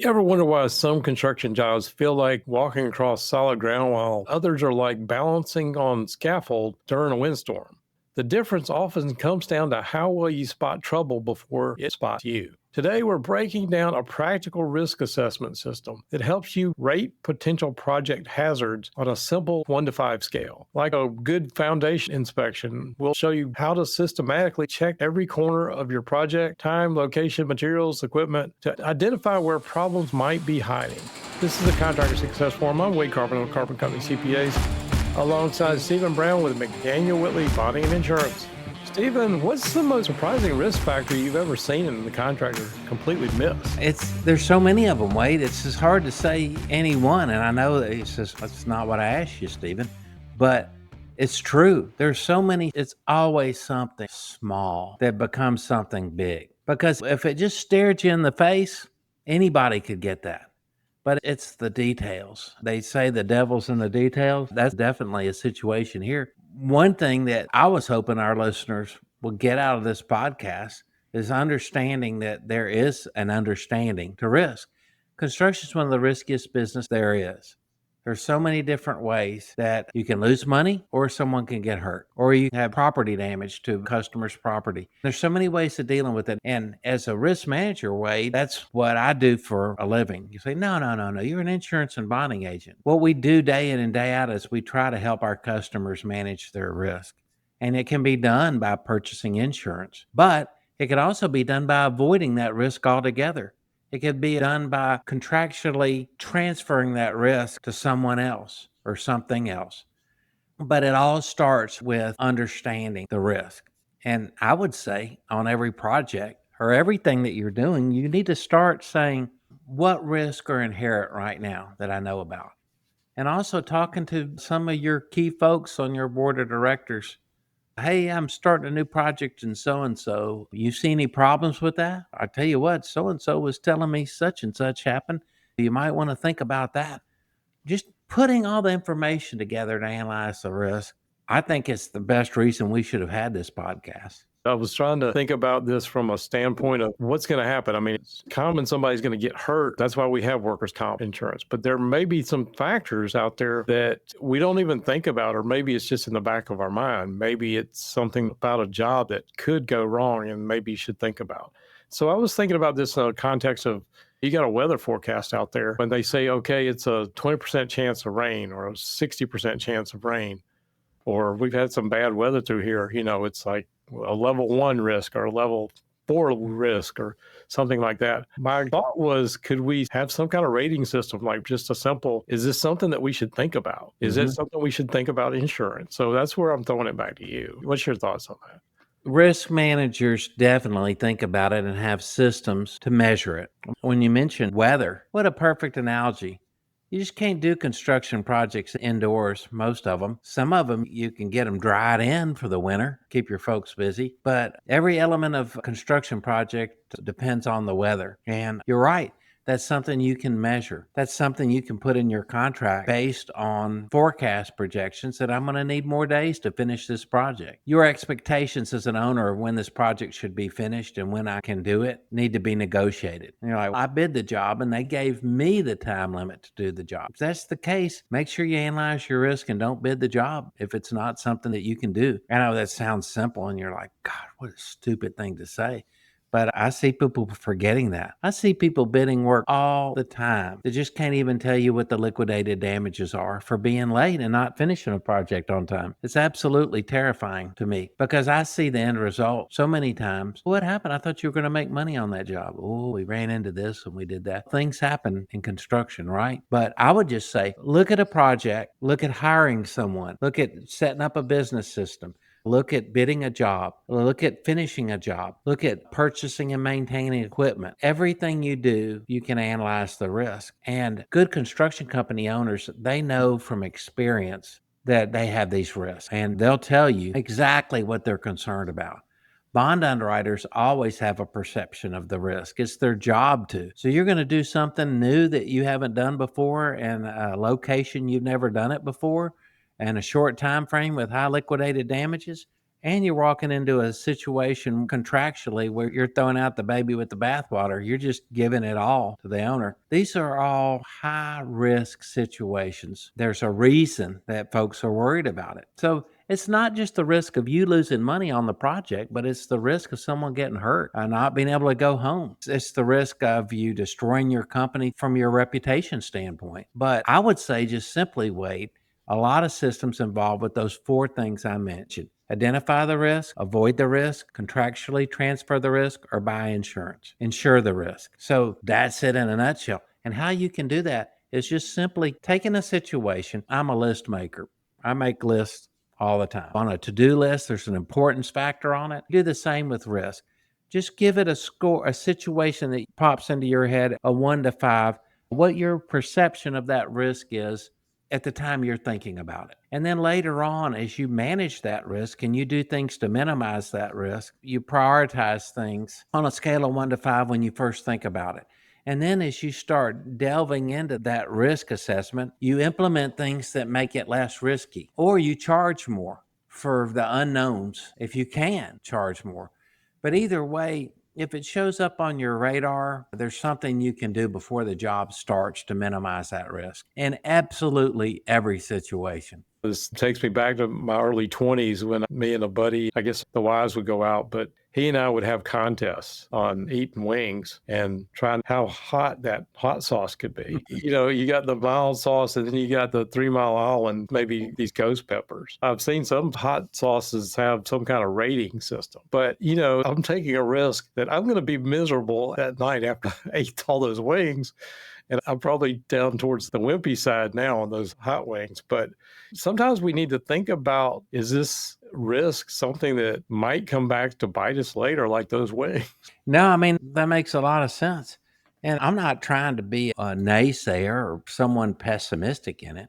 You ever wonder why some construction jobs feel like walking across solid ground while others are like balancing on scaffold during a windstorm? The difference often comes down to how well you spot trouble before it spots you. Today, we're breaking down a practical risk assessment system that helps you rate potential project hazards on a simple 1 to 5 scale. Like a good foundation inspection, we'll show you how to systematically check every corner of your project, time, location, materials, equipment, to identify where problems might be hiding. This is the Contractor Success Forum. I'm Wade Carpenter of Carpenter Company CPAs, alongside Stephen Brown with McDaniel Whitley Bonding and Insurance. Stephen, what's the most surprising risk factor you've ever seen in the contractor completely miss? There's so many of them, Wade. It's just hard to say any one. And I know that that's not what I asked you, Stephen, but it's true. There's so many. It's always something small that becomes something big. Because if it just stared you in the face, anybody could get that. But it's the details. They say the devil's in the details. That's definitely a situation here. One thing that I was hoping our listeners will get out of this podcast is understanding that there is an understanding to risk. Construction is one of the riskiest business there is. There's so many different ways that you can lose money or someone can get hurt or you have property damage to customers' property. There's so many ways of dealing with it. And as a risk manager, Wade, that's what I do for a living. You say, no. You're an insurance and bonding agent. What we do day in and day out is we try to help our customers manage their risk. And it can be done by purchasing insurance, but it can also be done by avoiding that risk altogether. It could be done by contractually transferring that risk to someone else or something else. But it all starts with understanding the risk. And I would say on every project or everything that you're doing, you need to start saying, what risks are inherent right now that I know about? And also talking to some of your key folks on your board of directors. Hey, I'm starting a new project and so. You see any problems with that? I tell you what, so and so was telling me such and such happened. You might want to think about that. Just putting all the information together to analyze the risk. I think it's the best reason we should have had this podcast. I was trying to think about this from a standpoint of what's going to happen. I mean, it's common somebody's going to get hurt. That's why we have workers' comp insurance. But there may be some factors out there that we don't even think about, or maybe it's just in the back of our mind. Maybe it's something about a job that could go wrong and maybe you should think about. So I was thinking about this in the context of, you got a weather forecast out there when they say, okay, it's a 20% chance of rain or a 60% chance of rain, or we've had some bad weather through here. It's like a level 1 risk or a level 4 risk or something like that. My thought was, could we have some kind of rating system, like just a simple, is this something that we should think about? Is it something we should think about insurance? So that's where I'm throwing it back to you. What's your thoughts on that? Risk managers definitely think about it and have systems to measure it. When you mentioned weather, what a perfect analogy. You just can't do construction projects indoors, most of them. Some of them, you can get them dried in for the winter, keep your folks busy. But every element of a construction project depends on the weather. And you're right. That's something you can measure. That's something you can put in your contract based on forecast projections that I'm going to need more days to finish this project. Your expectations as an owner of when this project should be finished and when I can do it need to be negotiated. You're like, I bid the job and they gave me the time limit to do the job. If that's the case, make sure you analyze your risk and don't bid the job if it's not something that you can do. I know that sounds simple and you're like, God, what a stupid thing to say. But I see people forgetting that. I see people bidding work all the time. They just can't even tell you what the liquidated damages are for being late and not finishing a project on time. It's absolutely terrifying to me because I see the end result so many times. What happened? I thought you were going to make money on that job. Oh, we ran into this and we did that. Things happen in construction, right? But I would just say, look at a project, look at hiring someone, look at setting up a business system. Look at bidding a job. Look at finishing a job. Look at purchasing and maintaining equipment. Everything you do, you can analyze the risk. And good construction company owners, they know from experience that they have these risks. And they'll tell you exactly what they're concerned about. Bond underwriters always have a perception of the risk. It's their job to. So you're going to do something new that you haven't done before in a location you've never done it before, and a short time frame with high liquidated damages, And you're walking into a situation contractually where you're throwing out the baby with the bathwater. You're just giving it all to the owner. These are all high risk situations. There's a reason that folks are worried about it. So it's not just the risk of you losing money on the project, but it's the risk of someone getting hurt and not being able to go home. It's the risk of you destroying your company from your reputation standpoint. But I would say just simply wait. A lot of systems involved with those four things I mentioned. Identify the risk, avoid the risk, contractually transfer the risk, or buy insurance. Insure the risk. So that's it in a nutshell. And how you can do that is just simply taking a situation. I'm a list maker. I make lists all the time. On a to-do list, there's an importance factor on it. Do the same with risk. Just give it a score, a situation that pops into your head, a 1 to 5, what your perception of that risk is at the time you're thinking about it. And then later on, as you manage that risk and you do things to minimize that risk, you prioritize things on a scale of 1 to 5 when you first think about it. And then as you start delving into that risk assessment, you implement things that make it less risky, or you charge more for the unknowns if you can charge more. But either way, if it shows up on your radar, there's something you can do before the job starts to minimize that risk in absolutely every situation. This takes me back to my early 20s when me and a buddy, I guess the wives would go out, but he and I would have contests on eating wings and trying how hot that hot sauce could be. You got the mild sauce and then you got the 3 Mile Island, maybe these ghost peppers. I've seen some hot sauces have some kind of rating system, but I'm taking a risk that I'm going to be miserable at night after I ate all those wings. And I'm probably down towards the wimpy side now on those hot wings. But sometimes we need to think about, is this risk something that might come back to bite us later, like those wings? No, I mean, that makes a lot of sense. And I'm not trying to be a naysayer or someone pessimistic in it.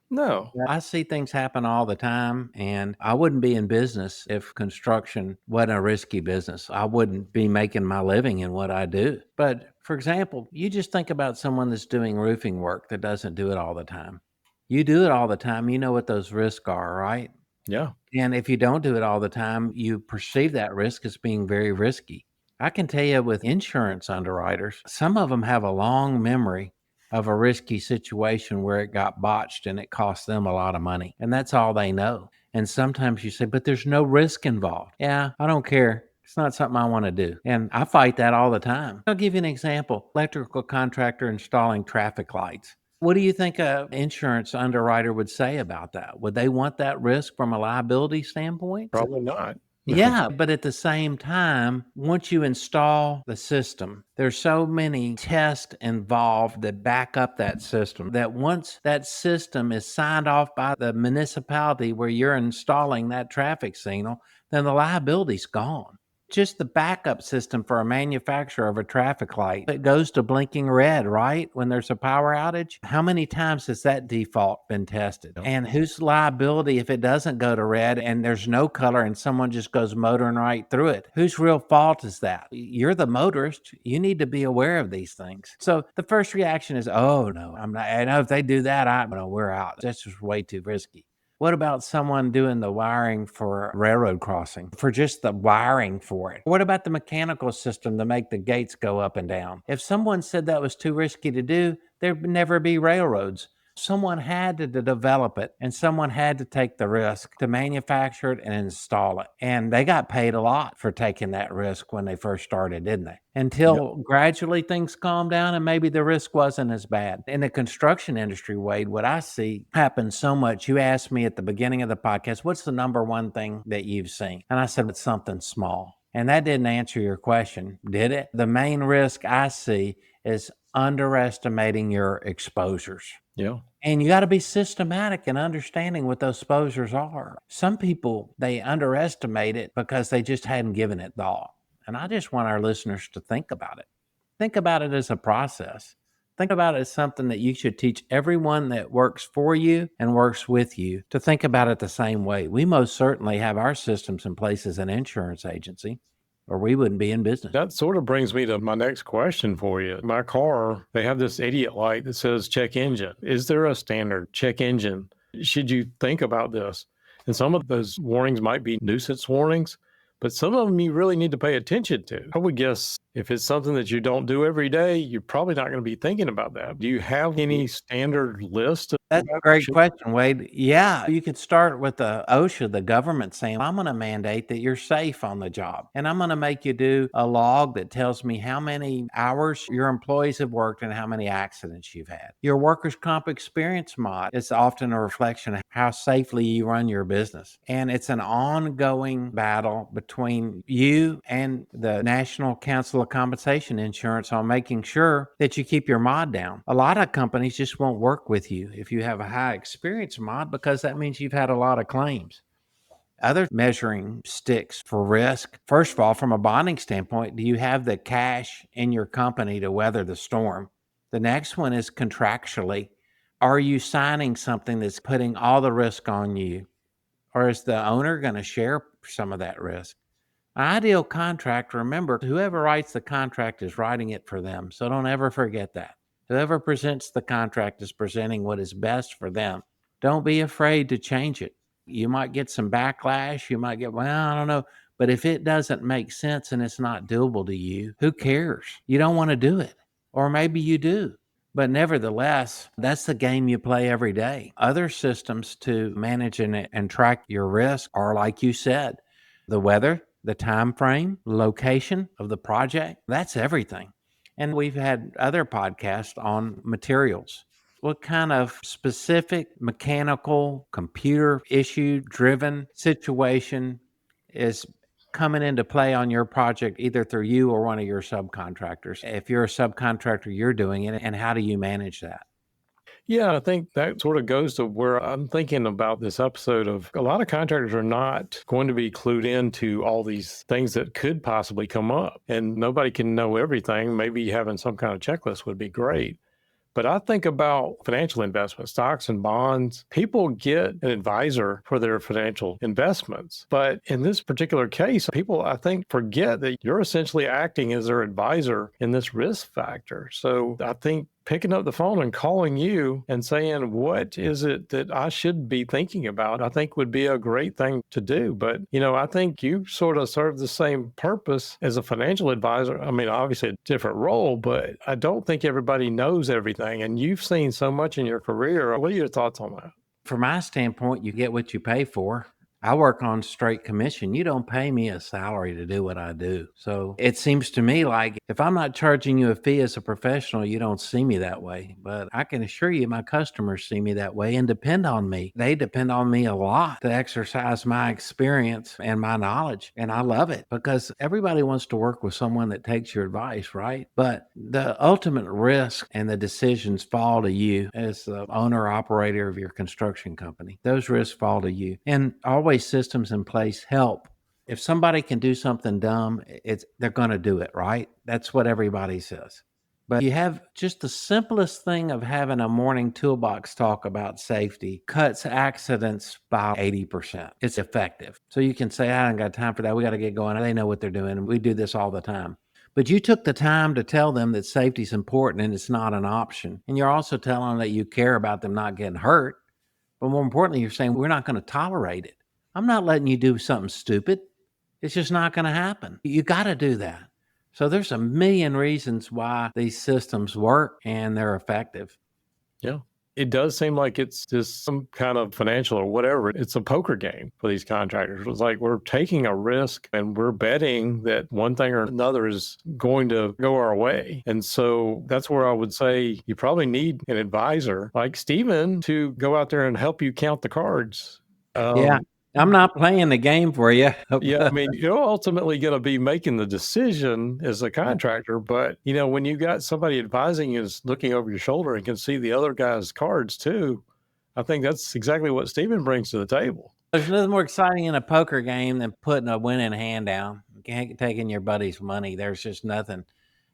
No. I see things happen all the time, and I wouldn't be in business if construction wasn't a risky business. I wouldn't be making my living in what I do. But for example, you just think about someone that's doing roofing work that doesn't do it all the time. You do it all the time, you know what those risks are, right? Yeah. And if you don't do it all the time, you perceive that risk as being very risky. I can tell you with insurance underwriters, some of them have a long memory of a risky situation where it got botched and it cost them a lot of money. And that's all they know. And sometimes you say, but there's no risk involved. Yeah, I don't care. It's not something I want to do. And I fight that all the time. I'll give you an example. Electrical contractor installing traffic lights. What do you think an insurance underwriter would say about that? Would they want that risk from a liability standpoint? Probably not. Yeah, but at the same time, once you install the system, there's so many tests involved that back up that system that once that system is signed off by the municipality where you're installing that traffic signal, then the liability's gone. Just the backup system for a manufacturer of a traffic light, it goes to blinking red, right? When there's a power outage. How many times has that default been tested? Yep. And whose liability if it doesn't go to red and there's no color and someone just goes motoring right through it? Whose real fault is that? You're the motorist. You need to be aware of these things. So the first reaction is, oh no, I'm not. I know if they do that, we're out. That's just way too risky. What about someone doing the wiring for railroad crossing, for just the wiring for it? What about the mechanical system to make the gates go up and down? If someone said that was too risky to do, there'd never be railroads. Someone had to develop it and someone had to take the risk to manufacture it and install it. And they got paid a lot for taking that risk when they first started, didn't they? Until gradually things calmed down and maybe the risk wasn't as bad. In the construction industry, Wade, what I see happen so much, you asked me at the beginning of the podcast, what's the number one thing that you've seen? And I said, it's something small. And that didn't answer your question, did it? The main risk I see is underestimating your exposures. Yeah. And you got to be systematic in understanding what those exposures are. Some people, they underestimate it because they just hadn't given it thought. And I just want our listeners to think about it. Think about it as a process. Think about it as something that you should teach everyone that works for you and works with you to think about it the same way. We most certainly have our systems in place as an insurance agency, or we wouldn't be in business. That sort of brings me to my next question for you. My car, they have this idiot light that says check engine. Is there a standard check engine? Should you think about this? And some of those warnings might be nuisance warnings, but some of them you really need to pay attention to. I would guess if it's something that you don't do every day, you're probably not going to be thinking about that. Do you have any standard list of That's a great question, Wade. Yeah, you could start with the OSHA, the government saying, I'm going to mandate that you're safe on the job. And I'm going to make you do a log that tells me how many hours your employees have worked and how many accidents you've had. Your workers' comp experience mod is often a reflection of how safely you run your business. And it's an ongoing battle between you and the National Council of Compensation Insurance on making sure that you keep your mod down. A lot of companies just won't work with you if you have a high experience mod, because that means you've had a lot of claims. Other measuring sticks for risk, first of all, from a bonding standpoint, do you have the cash in your company to weather the storm? The next one is contractually. Are you signing something that's putting all the risk on you? Or is the owner going to share some of that risk? An ideal contract, remember, whoever writes the contract is writing it for them. So don't ever forget that. Whoever presents the contract is presenting what is best for them. Don't be afraid to change it. You might get some backlash. You might get, well, I don't know. But if it doesn't make sense and it's not doable to you, who cares? You don't want to do it. Or maybe you do. But nevertheless, that's the game you play every day. Other systems to manage and track your risk are, like you said, the weather, the time frame, location of the project. That's everything. And we've had other podcasts on materials. What kind of specific mechanical, computer issue driven situation is coming into play on your project, either through you or one of your subcontractors? If you're a subcontractor, you're doing it, and how do you manage that? Yeah, I think that sort of goes to where I'm thinking about this episode of a lot of contractors are not going to be clued into all these things that could possibly come up. And nobody can know everything. Maybe having some kind of checklist would be great. But I think about financial investments, stocks and bonds. People get an advisor for their financial investments. But in this particular case, people, I think, forget that you're essentially acting as their advisor in this risk factor. So I think picking up the phone and calling you and saying, what is it that I should be thinking about, I think would be a great thing to do. But, I think you sort of serve the same purpose as a financial advisor. I mean, obviously a different role, but I don't think everybody knows everything. And you've seen so much in your career. What are your thoughts on that? From my standpoint, you get what you pay for. I work on straight commission. You don't pay me a salary to do what I do. So it seems to me like if I'm not charging you a fee as a professional, you don't see me that way. But I can assure you my customers see me that way and depend on me. They depend on me a lot to exercise my experience and my knowledge. And I love it because everybody wants to work with someone that takes your advice, right? But the ultimate risk and the decisions fall to you as the owner operator of your construction company. Those risks fall to you. And always systems in place help. If somebody can do something dumb, they're going to do it, right? That's what everybody says. But you have just the simplest thing of having a morning toolbox talk about safety cuts accidents by 80%. It's effective. So you can say, I don't got time for that. We got to get going. They know what they're doing. And we do this all the time. But you took the time to tell them that safety is important and it's not an option. And you're also telling them that you care about them not getting hurt. But more importantly, you're saying, we're not going to tolerate it. I'm not letting you do something stupid. It's just not going to happen. You got to do that. So there's a million reasons why these systems work and they're effective. Yeah. It does seem like it's just some kind of financial or whatever. It's a poker game for these contractors. It's like we're taking a risk and we're betting that one thing or another is going to go our way. And so that's where I would say you probably need an advisor like Stephen to go out there and help you count the cards. Yeah. I'm not playing the game for you. Yeah, I mean, you're ultimately going to be making the decision as a contractor, but when you got somebody advising you is looking over your shoulder and can see the other guy's cards too, I think that's exactly what Stephen brings to the table. There's nothing more exciting in a poker game than putting a winning hand down, taking your buddy's money. There's just nothing.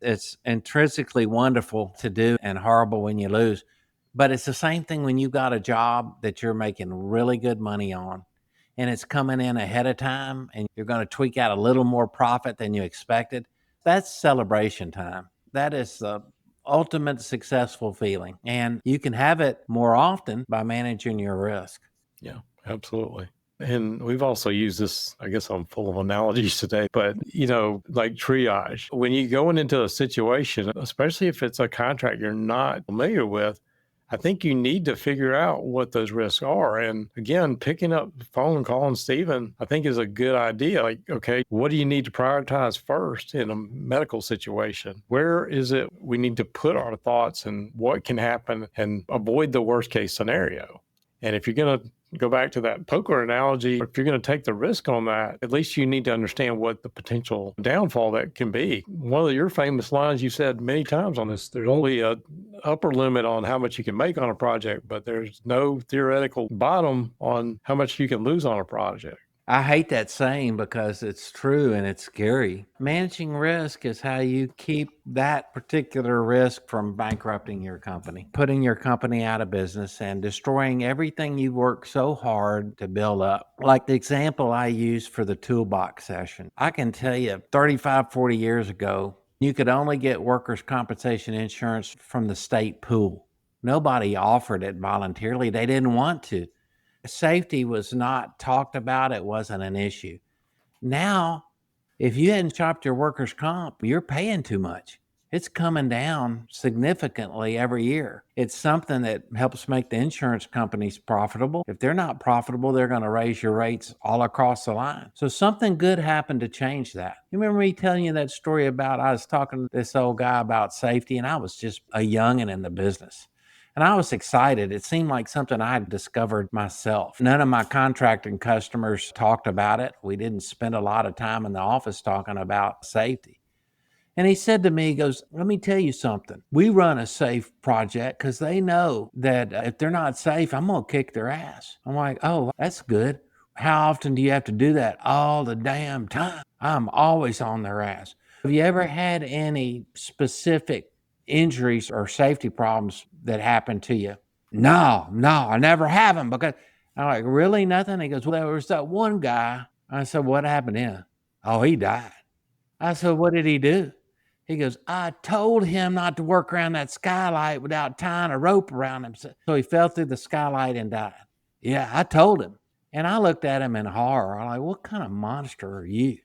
It's intrinsically wonderful to do and horrible when you lose. But it's the same thing when you got a job that you're making really good money on and it's coming in ahead of time and you're going to tweak out a little more profit than you expected. That's celebration time. That is the ultimate successful feeling. And you can have it more often by managing your risk. Yeah, absolutely. And we've also used this, I guess I'm full of analogies today, but like triage. When you going into a situation, especially if it's a contract you're not familiar with, I think you need to figure out what those risks are. And again, picking up the phone and calling Stephen, I think is a good idea. Like, okay, what do you need to prioritize first in a medical situation? Where is it we need to put our thoughts and what can happen and avoid the worst case scenario? And if you're going to go back to that poker analogy, if you're going to take the risk on that, at least you need to understand what the potential downfall that can be. One of your famous lines you said many times on this, there's only a upper limit on how much you can make on a project, but there's no theoretical bottom on how much you can lose on a project. I hate that saying because it's true and it's scary. Managing risk is how you keep that particular risk from bankrupting your company, putting your company out of business, and destroying everything you've worked so hard to build up. Like the example I used for the Toolbox session. I can tell you 35, 40 years ago, you could only get workers' compensation insurance from the state pool. Nobody offered it voluntarily. They didn't want to. Safety was not talked about. It wasn't an issue. Now, if you hadn't shopped your workers' comp, you're paying too much. It's coming down significantly every year. It's something that helps make the insurance companies profitable. If they're not profitable, they're going to raise your rates all across the line. So something good happened to change that. You remember me telling you that story about I was talking to this old guy about safety, and I was just a youngin' in the business. And I was excited. It seemed like something I had discovered myself. None of my contracting customers talked about it. We didn't spend a lot of time in the office talking about safety. And he said to me, he goes, let me tell you something. We run a safe project because they know that if they're not safe, I'm going to kick their ass. I'm like, oh, that's good. How often do you have to do that? All the damn time. I'm always on their ass. Have you ever had any specific injuries or safety problems that happened to you? No, I never have them. Because I'm like, really, nothing? He goes, well, there was that one guy. I said, what happened to him? Oh, he died. I said, what did he do? He goes, I told him not to work around that skylight without tying a rope around him. So he fell through the skylight and died. Yeah, I told him. And I looked at him in horror. I'm like, what kind of monster are you?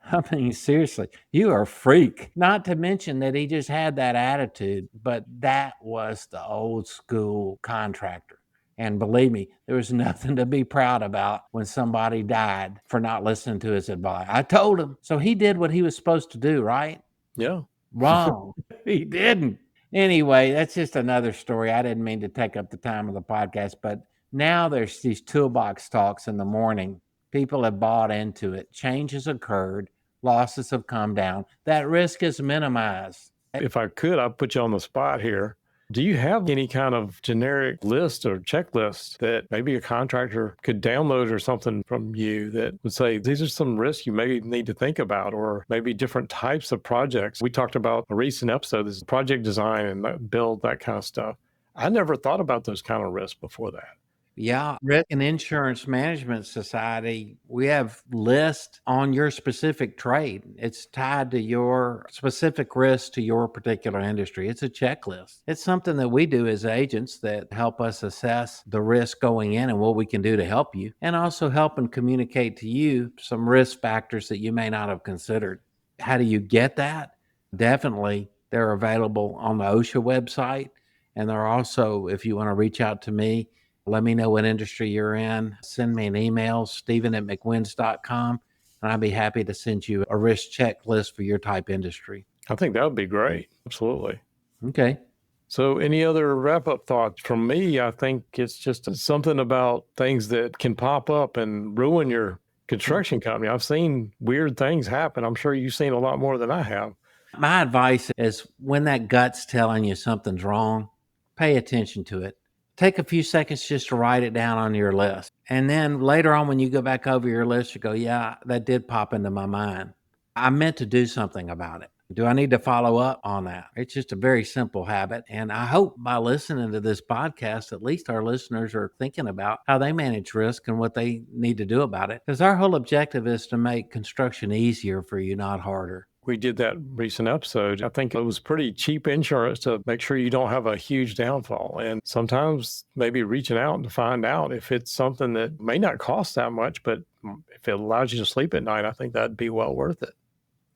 I mean, seriously, you are a freak. Not to mention that he just had that attitude, but that was the old school contractor. And believe me, there was nothing to be proud about when somebody died for not listening to his advice. I told him. So he did what he was supposed to do, right? Yeah. Wrong. He didn't. Anyway, that's just another story. I didn't mean to take up the time of the podcast, but now there's these toolbox talks in the morning. People have bought into it. Change has occurred. Losses have come down. That risk is minimized. If I could, I'd put you on the spot here. Do you have any kind of generic list or checklist that maybe a contractor could download or something from you that would say, these are some risks you may need to think about, or maybe different types of projects? We talked about a recent episode, this project design and build, that kind of stuff. I never thought about those kind of risks before that. Yeah, Risk and Insurance Management Society, we have lists on your specific trade. It's tied to your specific risk to your particular industry. It's a checklist. It's something that we do as agents that help us assess the risk going in and what we can do to help you, and also help and communicate to you some risk factors that you may not have considered. How do you get that? Definitely, they're available on the OSHA website. And they're also, if you want to reach out to me, let me know what industry you're in. Send me an email, steven@mcwins.com, and I'd be happy to send you a risk checklist for your type industry. I think that would be great. Absolutely. Okay. So any other wrap-up thoughts from me? I think it's just something about things that can pop up and ruin your construction company. I've seen weird things happen. I'm sure you've seen a lot more than I have. My advice is when that gut's telling you something's wrong, pay attention to it. Take a few seconds just to write it down on your list. And then later on, when you go back over your list, you go, yeah, that did pop into my mind. I meant to do something about it. Do I need to follow up on that? It's just a very simple habit. And I hope by listening to this podcast, at least our listeners are thinking about how they manage risk and what they need to do about it. Because our whole objective is to make construction easier for you, not harder. We did that recent episode. I think it was pretty cheap insurance to make sure you don't have a huge downfall. And sometimes maybe reaching out to find out if it's something that may not cost that much, but if it allows you to sleep at night, I think that'd be well worth it.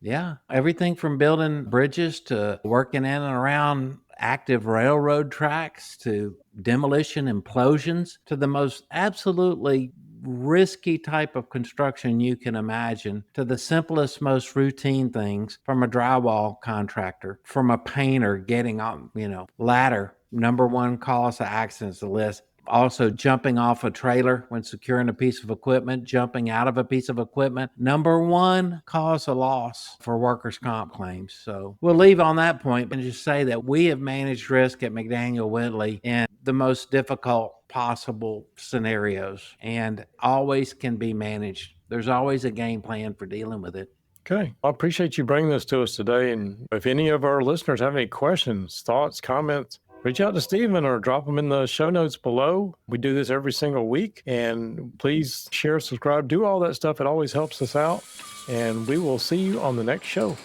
Yeah. Everything from building bridges to working in and around active railroad tracks to demolition implosions to the most absolutely risky type of construction you can imagine, to the simplest, most routine things, from a drywall contractor, from a painter getting on, ladder, number one cause of accidents list. Also, jumping off a trailer when securing a piece of equipment, jumping out of a piece of equipment, number one cause of loss for workers' comp claims. So we'll leave on that point and just say that we have managed risk at McDaniel Whitley in the most difficult possible scenarios and always can be managed. There's always a game plan for dealing with it. Okay. I appreciate you bringing this to us today. And if any of our listeners have any questions, thoughts, comments, reach out to Stephen or drop them in the show notes below. We do this every single week. And please share, subscribe, do all that stuff. It always helps us out. And we will see you on the next show.